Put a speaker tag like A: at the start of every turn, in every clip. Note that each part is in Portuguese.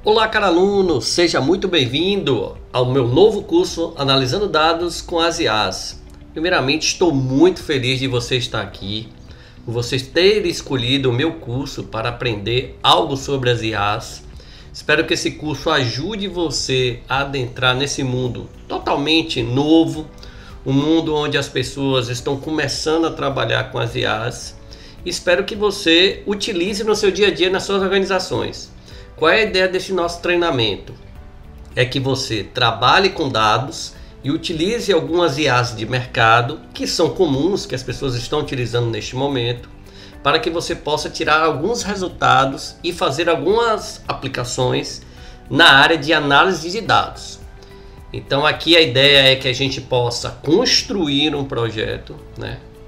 A: Olá, caro aluno, seja muito bem-vindo ao meu novo curso Analisando Dados com as IAs. Primeiramente, estou muito feliz de você estar aqui, por você ter escolhido o meu curso para aprender algo sobre as IAs. Espero que esse curso ajude você a adentrar nesse mundo totalmente novo, um mundo onde as pessoas estão começando a trabalhar com as IAs. Espero que você utilize no seu dia a dia nas suas organizações. Qual é a ideia desse nosso treinamento? É que você trabalhe com dados e utilize algumas IAs de mercado que são comuns, que as pessoas estão utilizando neste momento, para que você possa tirar alguns resultados e fazer algumas aplicações na área de análise de dados. Então aqui a ideia é que a gente possa construir um projeto,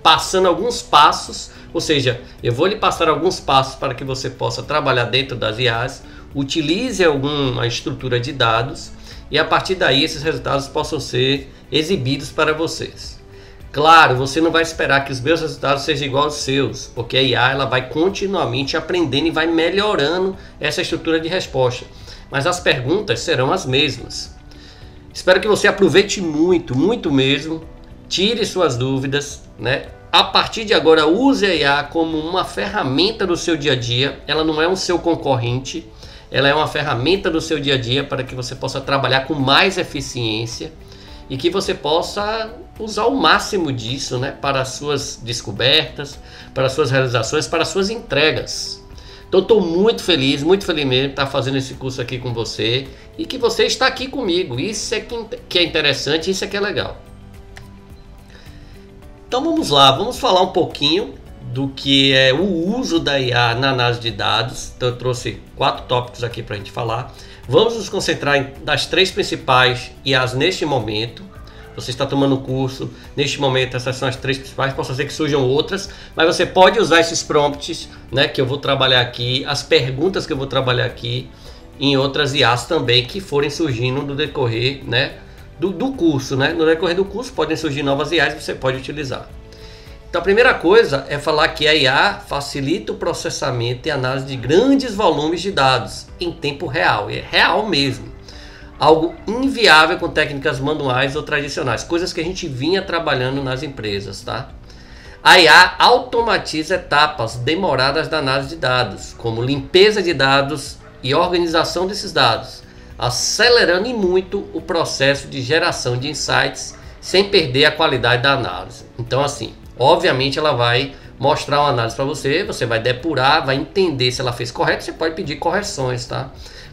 A: passando alguns passos, ou seja, eu vou lhe passar alguns passos para que você possa trabalhar dentro das IAs, utilize alguma estrutura de dados e a partir daí esses resultados possam ser exibidos para vocês. Claro, você não vai esperar que os meus resultados sejam iguais aos seus, porque a IA ela vai continuamente aprendendo e vai melhorando essa estrutura de resposta, mas as perguntas serão as mesmas. Espero que você aproveite muito mesmo, tire suas dúvidas, A partir de agora use a IA como uma ferramenta do seu dia a dia, ela não é um seu concorrente, ela é uma ferramenta do seu dia a dia para que você possa trabalhar com mais eficiência e que você possa usar o máximo disso, para as suas descobertas, para as suas realizações, para as suas entregas. Então estou muito feliz mesmo de estar fazendo esse curso aqui com você e que você está aqui comigo. Isso é que é interessante, isso é que é legal. Então vamos lá, vamos falar um pouquinho do que é o uso da IA na análise de dados. Então eu trouxe 4 tópicos aqui para a gente falar. Vamos nos concentrar nas 3 principais IAs neste momento. Você está tomando o curso, neste momento essas são as 3 principais, pode ser que surjam outras, mas você pode usar esses prompts que eu vou trabalhar aqui, as perguntas que eu vou trabalhar aqui em outras IAs também que forem surgindo no decorrer do curso. No decorrer do curso podem surgir novas IAs que você pode utilizar. Então a primeira coisa é falar que a IA facilita o processamento e análise de grandes volumes de dados em tempo real, é real mesmo. Algo inviável com técnicas manuais ou tradicionais, coisas que a gente vinha trabalhando nas empresas, A IA automatiza etapas demoradas da análise de dados, como limpeza de dados e organização desses dados, acelerando em muito o processo de geração de insights sem perder a qualidade da análise. Então assim, obviamente ela vai mostrar uma análise para você, você vai depurar, vai entender se ela fez correto, você pode pedir correções,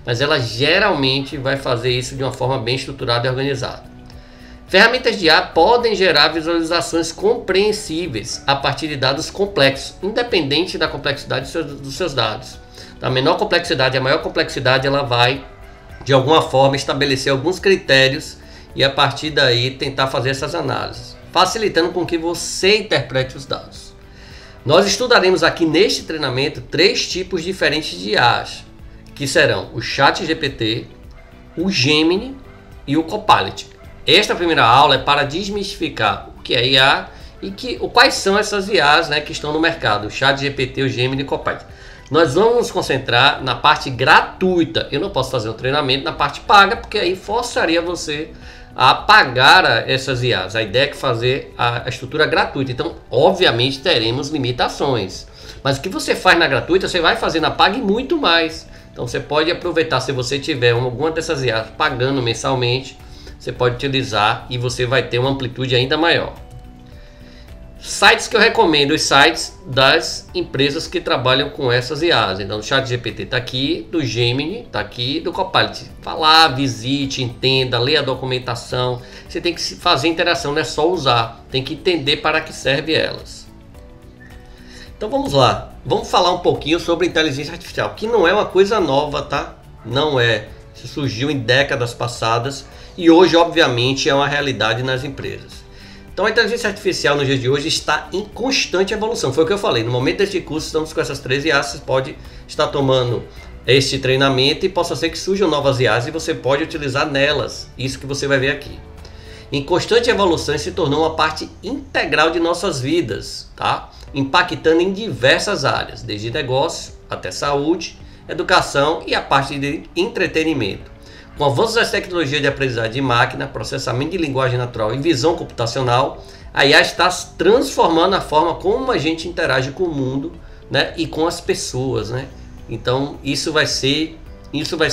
A: Mas ela geralmente vai fazer isso de uma forma bem estruturada e organizada. Ferramentas de IA podem gerar visualizações compreensíveis a partir de dados complexos, independente da complexidade dos seus dados. Da menor complexidade à maior complexidade, ela vai, de alguma forma, estabelecer alguns critérios e a partir daí tentar fazer essas análises, facilitando com que você interprete os dados. Nós estudaremos aqui neste treinamento 3 tipos diferentes de IAs, que serão o ChatGPT, o Gemini e o Copilot. Esta primeira aula é para desmistificar o que é IA e quais são essas IAs que estão no mercado, o ChatGPT, o Gemini e o Copilot. Nós vamos nos concentrar na parte gratuita. Eu não posso fazer um treinamento na parte paga, porque aí forçaria você a pagar essas IAs. A ideia é fazer a estrutura gratuita. Então, obviamente, teremos limitações. Mas o que você faz na gratuita, você vai fazer na paga e muito mais. Então, você pode aproveitar, se você tiver alguma dessas IAs pagando mensalmente, você pode utilizar e você vai ter uma amplitude ainda maior. Sites que eu recomendo, os sites das empresas que trabalham com essas IAs. Então o ChatGPT está aqui, do Gemini está aqui, do Copilot. Vá lá, visite, entenda, leia a documentação. Você tem que fazer interação, não é só usar. Tem que entender para que serve elas. Então vamos lá. Vamos falar um pouquinho sobre inteligência artificial, que não é uma coisa nova, Não é. Isso surgiu em décadas passadas e hoje, obviamente, é uma realidade nas empresas. Então a inteligência artificial nos dias de hoje está em constante evolução. Foi o que eu falei, no momento deste curso estamos com essas 3 IAs, você pode estar tomando este treinamento e possa ser que surjam novas IAs e você pode utilizar nelas, isso que você vai ver aqui. Em constante evolução e se tornou uma parte integral de nossas vidas, impactando em diversas áreas, desde negócio até saúde, educação e a parte de entretenimento. Com o avanço das tecnologias de aprendizagem de máquina, processamento de linguagem natural e visão computacional, a IA está transformando a forma como a gente interage com o mundo, né, e com as pessoas, né? Então isso vai ser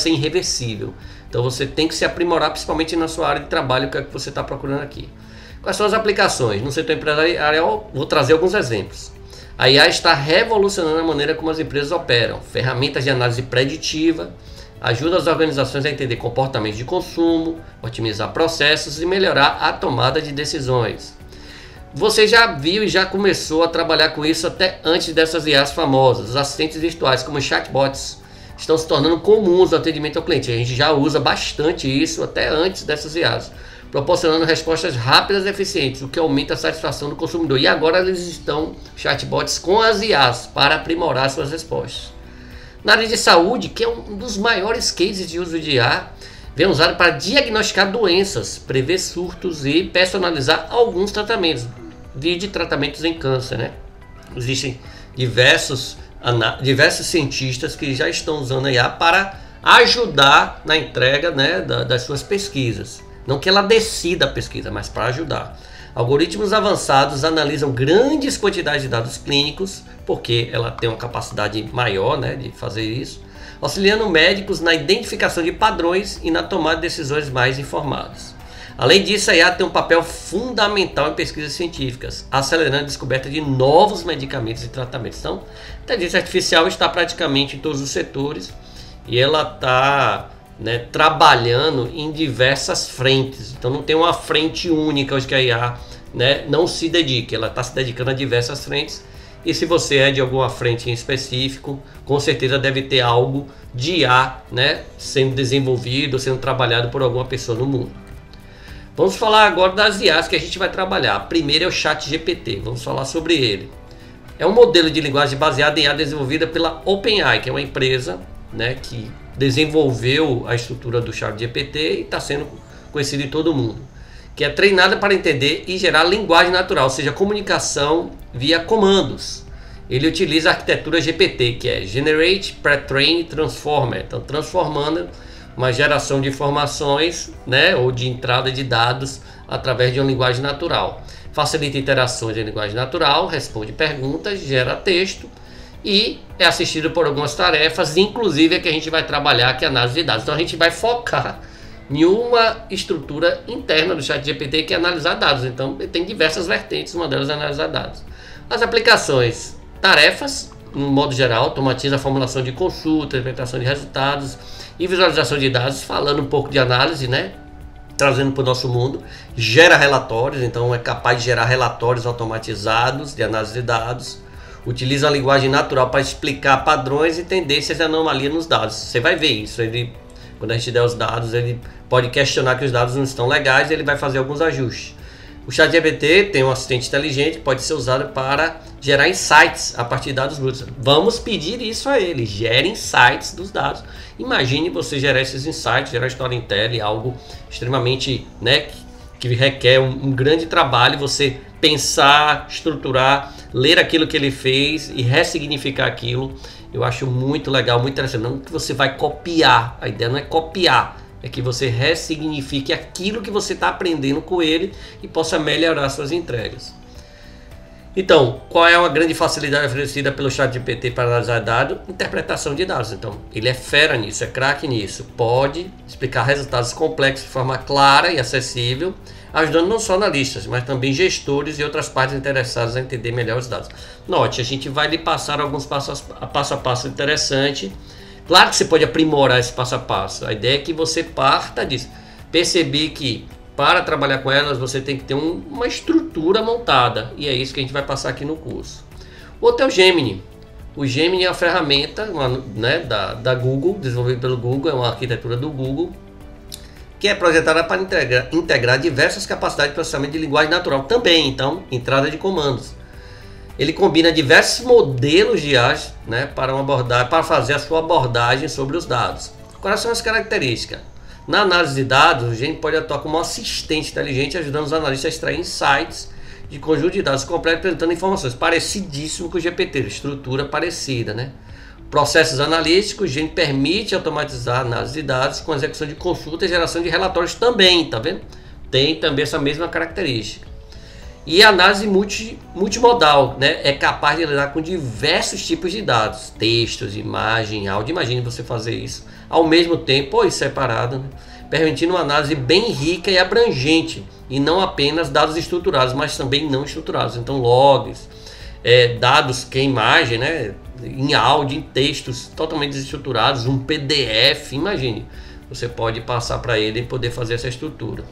A: irreversível. Então você tem que se aprimorar, principalmente na sua área de trabalho, que é o que você está procurando aqui. Quais são as aplicações? No setor empresarial, vou trazer alguns exemplos. A IA está revolucionando a maneira como as empresas operam. Ferramentas de análise preditiva, ajuda as organizações a entender comportamentos de consumo, otimizar processos e melhorar a tomada de decisões. Você já viu e já começou a trabalhar com isso até antes dessas IAs famosas. Os assistentes virtuais como chatbots estão se tornando comuns no atendimento ao cliente. A gente já usa bastante isso até antes dessas IAs, proporcionando respostas rápidas e eficientes, o que aumenta a satisfação do consumidor. E agora eles estão, chatbots, com as IAs para aprimorar suas respostas. Na área de saúde, que é um dos maiores cases de uso de IA, vem usado para diagnosticar doenças, prever surtos e personalizar alguns tratamentos, de tratamentos em câncer, né? Existem diversos cientistas que já estão usando a IA para ajudar na entrega, né, das suas pesquisas. Não que ela decida a pesquisa, mas para ajudar. Algoritmos avançados analisam grandes quantidades de dados clínicos, porque ela tem uma capacidade maior, né, de fazer isso, auxiliando médicos na identificação de padrões e na tomada de decisões mais informadas. Além disso, a IA tem um papel fundamental em pesquisas científicas, acelerando a descoberta de novos medicamentos e tratamentos. Então, a inteligência artificial está praticamente em todos os setores e ela está, né, trabalhando em diversas frentes. Então, não tem uma frente única onde a IA, né, não se dedique. Ela está se dedicando a diversas frentes. E se você é de alguma frente em específico, com certeza deve ter algo de IA, né, sendo desenvolvido, sendo trabalhado por alguma pessoa no mundo. Vamos falar agora das IAs que a gente vai trabalhar. A primeira é o ChatGPT, vamos falar sobre ele. É um modelo de linguagem baseado em IA desenvolvida pela OpenAI, que é uma empresa, né, que desenvolveu a estrutura do ChatGPT e está sendo conhecido em todo mundo. Que é treinada para entender e gerar linguagem natural, ou seja, comunicação via comandos. Ele utiliza a arquitetura GPT, que é Generate, Pre-train, Transformer. Então, transformando uma geração de informações, né, ou de entrada de dados através de uma linguagem natural. Facilita interações em linguagem natural, responde perguntas, gera texto e é assistido por algumas tarefas, inclusive a que a gente vai trabalhar, que é a análise de dados. Então a gente vai focar em uma estrutura interna do ChatGPT, que é analisar dados. Então tem diversas vertentes, uma delas é analisar dados. As aplicações, tarefas, no modo geral, automatiza a formulação de consulta, interpretação de resultados e visualização de dados, falando um pouco de análise, né? Trazendo para o nosso mundo. Gera relatórios, então é capaz de gerar relatórios automatizados de análise de dados. Utiliza a linguagem natural para explicar padrões e tendências e anomalias nos dados. Você vai ver isso. Quando a gente der os dados, ele pode questionar que os dados não estão legais e ele vai fazer alguns ajustes. O ChatGPT tem um assistente inteligente que pode ser usado para gerar insights a partir de dados brutos. Vamos pedir isso a ele, gere insights dos dados. Imagine você gerar esses insights, gerar storytelling, algo extremamente, né, que requer um grande trabalho, você pensar, estruturar, ler aquilo que ele fez e ressignificar aquilo. Eu acho muito legal, muito interessante. Não que você vai copiar, a ideia não é copiar, é que você ressignifique aquilo que você está aprendendo com ele e possa melhorar suas entregas. Então, qual é a grande facilidade oferecida pelo ChatGPT para analisar dados? Interpretação de dados. Então, ele é fera nisso, é craque nisso. Pode explicar resultados complexos de forma clara e acessível, ajudando não só analistas, mas também gestores e outras partes interessadas a entender melhor os dados. Note, a gente vai lhe passar alguns passo a passo interessante. Claro que você pode aprimorar esse passo a passo. A ideia é que você parta disso. Perceber que para trabalhar com elas você tem que ter uma estrutura montada. E é isso que a gente vai passar aqui no curso. O outro é o Gemini. O Gemini é uma ferramenta, né, da Google, desenvolvida pelo Google, é uma arquitetura do Google, que é projetada para integrar diversas capacidades de processamento de linguagem natural também, então, entrada de comandos. Ele combina diversos modelos de IA, né, para fazer a sua abordagem sobre os dados. Quais são as características? Na análise de dados, o Gemini pode atuar como um assistente inteligente, ajudando os analistas a extrair insights de conjunto de dados completos, apresentando informações parecidíssimo com o GPT, estrutura parecida, né? Processos analíticos, Gemini permite automatizar a análise de dados com execução de consulta e geração de relatórios também, tá vendo? Tem também essa mesma característica. E a análise multimodal, né? É capaz de lidar com diversos tipos de dados, textos, imagem, áudio. Imagine você fazer isso ao mesmo tempo ou separado, né? Permitindo uma análise bem rica e abrangente, e não apenas dados estruturados, mas também não estruturados. Então logs, dados que é imagem, né? Em áudio, em textos totalmente desestruturados, um PDF, imagine. Você pode passar para ele e poder fazer essa estrutura.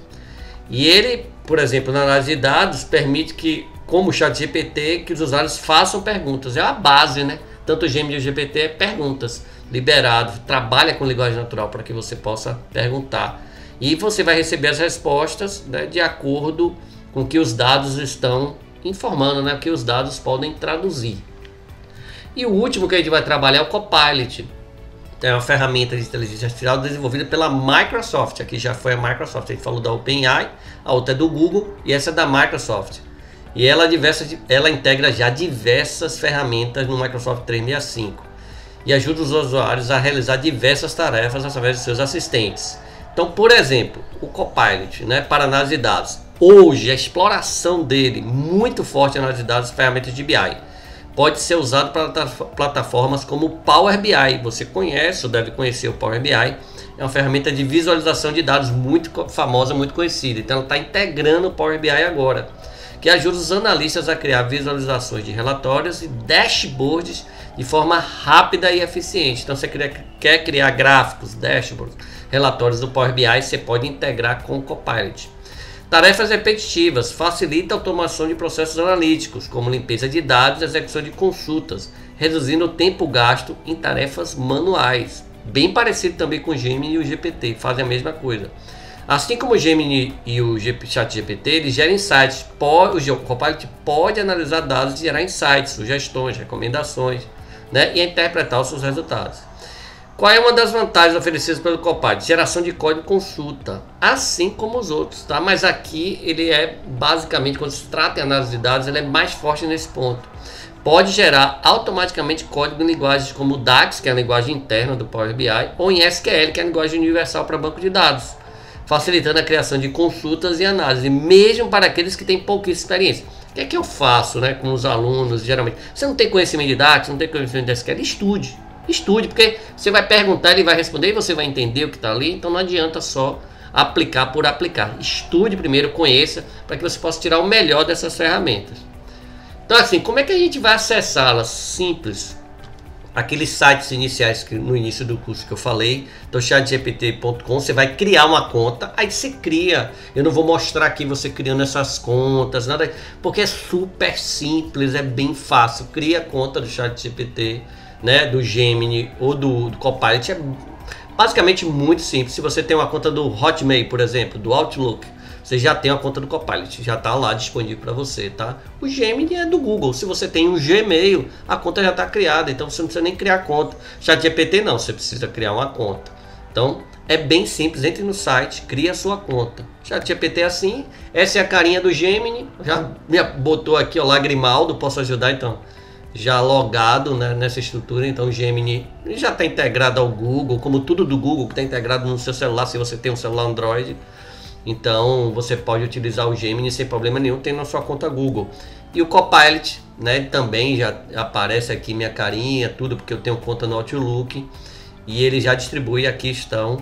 A: E ele, por exemplo, na análise de dados, permite que, como o ChatGPT, que os usuários façam perguntas. É a base, né? Tanto o Gemini e o GPT é perguntas, liberado, trabalha com linguagem natural para que você possa perguntar. E você vai receber as respostas, né, de acordo com o que os dados estão informando, né? O que os dados podem traduzir. E o último que a gente vai trabalhar é o Copilot. É uma ferramenta de inteligência artificial desenvolvida pela Microsoft. Aqui já foi a Microsoft. A gente falou da OpenAI, a outra é do Google e essa é da Microsoft. E ela integra já diversas ferramentas no Microsoft 365 e ajuda os usuários a realizar diversas tarefas através de seus assistentes. Então, por exemplo, o Copilot, né, para análise de dados. Hoje, a exploração dele, muito forte na análise de dados, ferramentas de BI. Pode ser usado para plataformas como o Power BI. Você conhece ou deve conhecer o Power BI. É uma ferramenta de visualização de dados muito famosa, muito conhecida. Então ela está integrando o Power BI agora, que ajuda os analistas a criar visualizações de relatórios e dashboards de forma rápida e eficiente. Então você quer criar gráficos, dashboards, relatórios do Power BI, você pode integrar com o Copilot. Tarefas repetitivas, facilita a automação de processos analíticos, como limpeza de dados e execução de consultas, reduzindo o tempo gasto em tarefas manuais. Bem parecido também com o Gemini e o GPT, fazem a mesma coisa. Assim como o Gemini e o ChatGPT, eles geram insights. O Copilot pode analisar dados e gerar insights, sugestões, recomendações, né, e interpretar os seus resultados. Qual é uma das vantagens oferecidas pelo Copilot? Geração de código consulta, assim como os outros, tá? Mas aqui ele é basicamente, quando se trata de análise de dados, ele é mais forte nesse ponto. Pode gerar automaticamente código em linguagens como o DAX, que é a linguagem interna do Power BI, ou em SQL, que é a linguagem universal para banco de dados, facilitando a criação de consultas e análise, mesmo para aqueles que têm pouquíssima experiência. O que é que eu faço, né, com os alunos, geralmente? Você não tem conhecimento de DAX, não tem conhecimento de SQL? Estude, porque você vai perguntar, ele vai responder e você vai entender o que está ali. Então não adianta só aplicar por aplicar. Estude primeiro, conheça, para que você possa tirar o melhor dessas ferramentas. Então assim, como é que a gente vai acessá-las? Simples. Aqueles sites iniciais que no início do curso que eu falei, então chatgpt.com, você vai criar uma conta, aí você cria. Eu não vou mostrar aqui você criando essas contas, nada, porque é super simples, é bem fácil. Cria a conta do ChatGPT, né, do Gemini ou do Copilot, é basicamente muito simples. Se você tem uma conta do Hotmail, por exemplo, do Outlook, você já tem a conta do Copilot, já está lá disponível para você, tá? O Gemini é do Google. Se você tem um Gmail, a conta já está criada, então você não precisa nem criar conta. ChatGPT não, você precisa criar uma conta. Então é bem simples, entre no site, cria a sua conta. ChatGPT é assim, essa é a carinha do Gemini, já me botou aqui, ó, Lagrimaldo, posso ajudar então. Já logado, né, nessa estrutura, então o Gemini já está integrado ao Google, como tudo do Google que está integrado no seu celular, se você tem um celular Android, então você pode utilizar o Gemini sem problema nenhum, tem na sua conta Google. E o Copilot, né, também já aparece aqui minha carinha, tudo, porque eu tenho conta no Outlook, e ele já distribui, aqui estão,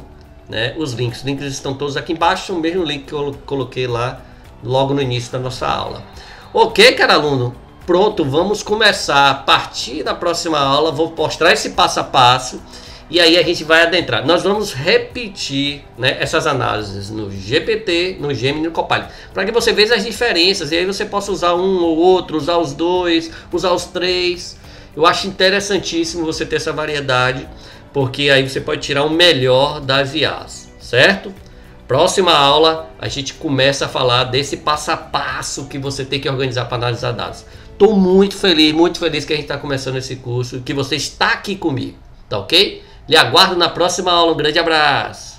A: né, os links. Os links estão todos aqui embaixo, o mesmo link que eu coloquei lá logo no início da nossa aula. Ok, cara aluno? Pronto, vamos começar. A partir da próxima aula vou mostrar esse passo a passo e aí a gente vai adentrar. Nós vamos repetir, né, essas análises no GPT, no Gemini e no Copilot, para que você veja as diferenças e aí você possa usar um ou outro, usar os dois, usar os três. Eu acho interessantíssimo você ter essa variedade, porque aí você pode tirar o melhor das IAs, certo? Próxima aula a gente começa a falar desse passo a passo que você tem que organizar para analisar dados. Estou muito feliz que a gente está começando esse curso, que você está aqui comigo, tá ok? Lhe aguardo na próxima aula, um grande abraço!